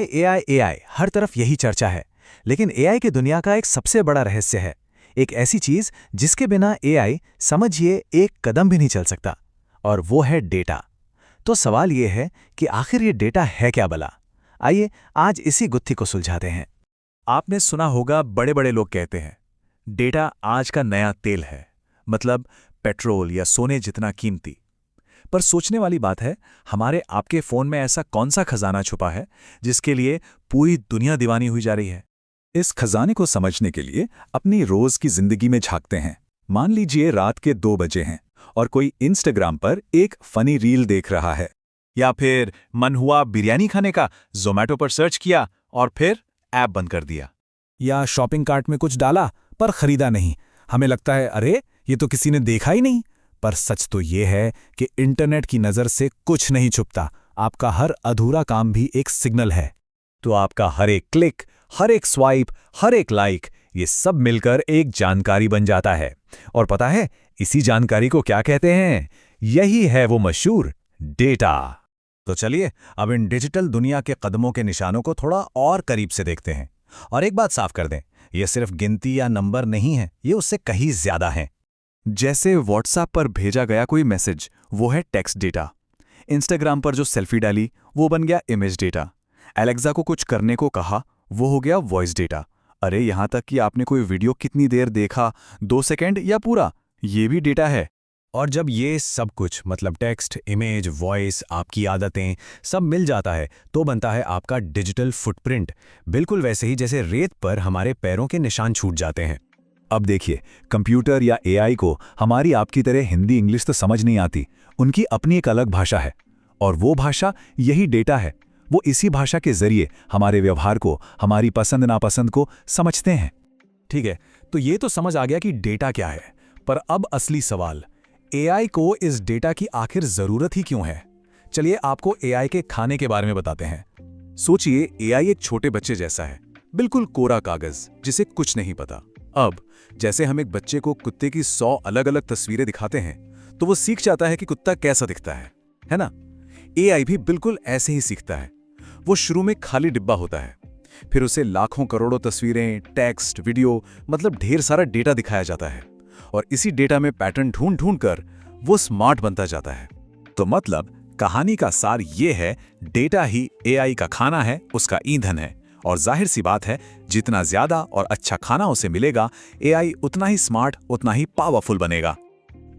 AI AI AI हर तरफ यही चर्चा है। लेकिन एआई की दुनिया का एक सबसे बड़ा रहस्य है, एक ऐसी चीज जिसके बिना एआई समझिए एक कदम भी नहीं चल सकता, और वो है डेटा। तो सवाल ये है कि आखिर ये डेटा है क्या भला? आइए आज इसी गुत्थी को सुलझाते हैं। आपने सुना होगा, बड़े बड़े लोग कहते हैं डेटा आज का नया तेल है, मतलब पेट्रोल या सोने जितना कीमती। पर सोचने वाली बात है, हमारे आपके फोन में ऐसा कौन सा खजाना छुपा है जिसके लिए पूरी दुनिया दीवानी हुई जा रही है? इस खजाने को समझने के लिए अपनी रोज की जिंदगी में झांकते हैं। मान लीजिए रात के 2 बजे हैं और कोई इंस्टाग्राम पर एक फनी रील देख रहा है। या फिर मन हुआ बिरयानी खाने का, ज़ोमैटो पर सर्च किया और फिर ऐप बंद कर दिया। या शॉपिंग कार्ट में कुछ डाला पर खरीदा नहीं। हमें लगता है अरे ये तो किसी ने देखा ही नहीं। पर सच तो ये है कि इंटरनेट की नज़र से कुछ नहीं छुपता। आपका हर अधूरा काम भी एक सिग्नल है। तो आपका हर एक क्लिक, हर एक स्वाइप, हर एक लाइक, ये सब मिलकर एक जानकारी बन जाता है। और पता है इसी जानकारी को क्या कहते हैं? यही है वो मशहूर डेटा। तो चलिए अब इन डिजिटल दुनिया के कदमों के निशानों को थोड़ा और करीब से देखते हैं। और एक बात साफ कर दें, ये सिर्फ गिनती या नंबर नहीं है, ये उससे कहीं ज्यादा है। जैसे व्हाट्सएप पर भेजा गया कोई मैसेज, वो है टेक्स्ट डेटा। इंस्टाग्राम पर जो सेल्फी डाली, वो बन गया इमेज डेटा। एलेक्सा को कुछ करने को कहा, वो हो गया वॉइस डेटा। अरे यहाँ तक कि आपने कोई वीडियो कितनी देर देखा, 2 सेकंड या पूरा, ये भी डेटा है। और जब ये सब कुछ मतलब टेक्स्ट, इमेज, वॉइस, आपकी आदतें सब मिल जाता है तो बनता है आपका डिजिटल फुटप्रिंट। बिल्कुल वैसे ही जैसे रेत पर हमारे पैरों के निशान छूट जाते हैं। अब देखिए, कंप्यूटर या एआई को हमारी आपकी तरह हिंदी इंग्लिश तो समझ नहीं आती। उनकी अपनी एक अलग भाषा है, और वो भाषा यही डेटा है। वो इसी भाषा के जरिए हमारे व्यवहार को, हमारी पसंद नापसंद को समझते हैं। ठीक है, तो ये तो समझ आ गया कि डेटा क्या है। पर अब असली सवाल, एआई को इस डेटा की आखिर जरूरत ही क्यों है? चलिए आपको एआई के खाने के बारे में बताते हैं। सोचिए, एआई एक छोटे बच्चे जैसा है, बिल्कुल कोरा कागज जिसे कुछ नहीं पता। अब जैसे हम एक बच्चे को कुत्ते की 100 अलग-अलग तस्वीरें दिखाते हैं तो वो सीख जाता है कि कुत्ता कैसा दिखता है ना? एआई भी बिल्कुल ऐसे ही सीखता है। वो शुरू में खाली डिब्बा होता है, फिर उसे लाखों करोड़ों तस्वीरें, टेक्स्ट, वीडियो, मतलब ढेर सारा डेटा दिखाया जाता है, और इसी डेटा में पैटर्न ढूंढ ढूंढ कर वो स्मार्ट बनता जाता है। तो मतलब कहानी का सार ये है, डेटा ही एआई का खाना है, उसका ईंधन है। और जाहिर सी बात है, जितना ज्यादा और अच्छा खाना उसे मिलेगा, एआई उतना ही स्मार्ट, उतना ही पावरफुल बनेगा।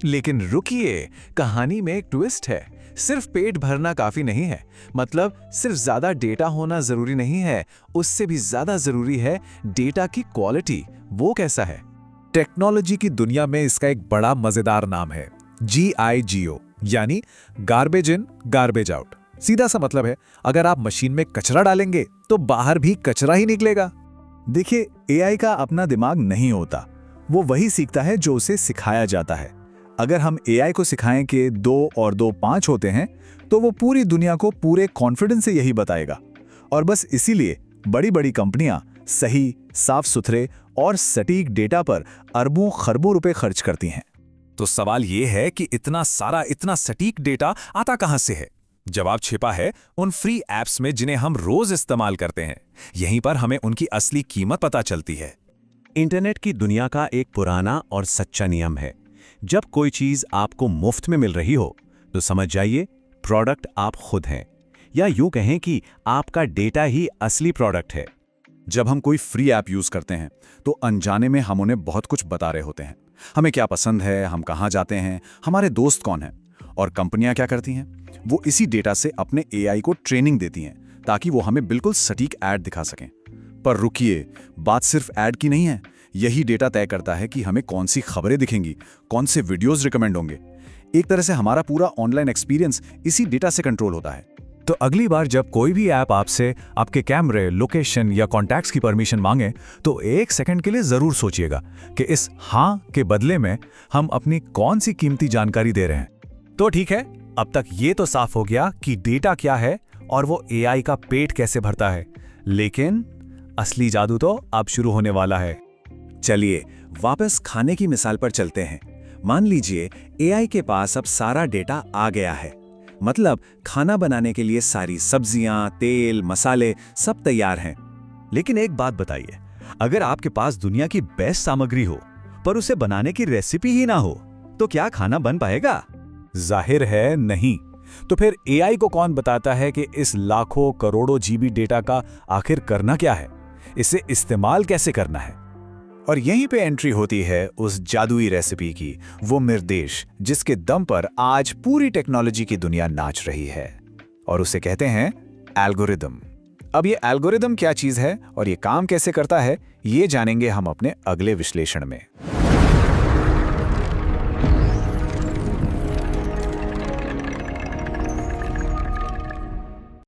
लेकिन रुकिए, कहानी में एक ट्विस्ट है। सिर्फ पेट भरना काफी नहीं है, मतलब सिर्फ ज्यादा डेटा होना जरूरी नहीं है, उससे भी ज्यादा जरूरी है डेटा की क्वालिटी। वो कैसा है? टेक्नोलॉजी की दुनिया में इसका एक बड़ा मजेदार नाम है GIGO, यानी गार्बेज इन गार्बेज आउट। सीधा सा मतलब है, अगर आप मशीन में कचरा डालेंगे तो बाहर भी कचरा ही निकलेगा। देखिए, एआई का अपना दिमाग नहीं होता, वो वही सीखता है जो उसे सिखाया जाता है। अगर हम एआई को सिखाएं कि 2 और 2 5 होते हैं, तो वो पूरी दुनिया को पूरे कॉन्फिडेंस से यही बताएगा। और बस इसीलिए बड़ी बड़ी कंपनियां सही, साफ सुथरे और सटीक डेटा पर अरबों खरबों रुपए खर्च करती हैं। तो सवाल ये है कि इतना सारा, इतना सटीक डेटा आता कहां से है? जवाब छिपा है उन फ्री ऐप्स में जिन्हें हम रोज इस्तेमाल करते हैं। यहीं पर हमें उनकी असली कीमत पता चलती है। इंटरनेट की दुनिया का एक पुराना और सच्चा नियम है, जब कोई चीज आपको मुफ्त में मिल रही हो तो समझ जाइए प्रोडक्ट आप खुद हैं, या यूं कहें कि आपका डेटा ही असली प्रोडक्ट है। जब हम कोई फ्री ऐप यूज करते हैं तो अनजाने में हम उन्हें बहुत कुछ बता रहे होते हैं। हमें क्या पसंद है, हम कहाँ जाते हैं, हमारे दोस्त कौन हैं। और कंपनियां क्या करती हैं? वो इसी डेटा से अपने एआई को ट्रेनिंग देती हैं ताकि वो हमें बिल्कुल सटीक ऐड दिखा सकें। पर रुकिए, बात सिर्फ ऐड की नहीं है। यही डेटा तय करता है कि हमें कौन सी खबरें दिखेंगी, कौन से वीडियोस रिकमेंड होंगे। एक तरह से हमारा पूरा ऑनलाइन एक्सपीरियंस इसी डेटा से कंट्रोल होता है। तो अगली बार जब कोई भी ऐप आपसे आपके कैमरे, लोकेशन या कॉन्टैक्ट्स की परमिशन मांगे तो 1 सेकंड के लिए जरूर सोचिएगा कि इस हाँ के बदले में हम अपनी कौन सी कीमती जानकारी दे रहे हैं। तो ठीक है, अब तक ये तो साफ हो गया कि डेटा क्या है और वो एआई का पेट कैसे भरता है। लेकिन असली जादू तो अब शुरू होने वाला है। चलिए वापस खाने की मिसाल पर चलते हैं। मान लीजिए एआई के पास अब सारा डेटा आ गया है, मतलब खाना बनाने के लिए सारी सब्जियां, तेल, मसाले सब तैयार हैं। लेकिन एक बात बताइए, अगर आपके पास दुनिया की बेस्ट सामग्री हो पर उसे बनाने की रेसिपी ही ना हो, तो क्या खाना बन पाएगा? जाहिर है नहीं। तो फिर एआई को कौन बताता है कि इस लाखों करोड़ों जीबी डेटा का आखिर करना क्या है, इसे इस्तेमाल कैसे करना है? और यहीं पे एंट्री होती है उस जादुई रेसिपी की, वो निर्देश जिसके दम पर आज पूरी टेक्नोलॉजी की दुनिया नाच रही है, और उसे कहते हैं एल्गोरिदम। अब ये एल्गोरिदम क्या चीज है और ये काम कैसे करता है, ये जानेंगे हम अपने अगले विश्लेषण में।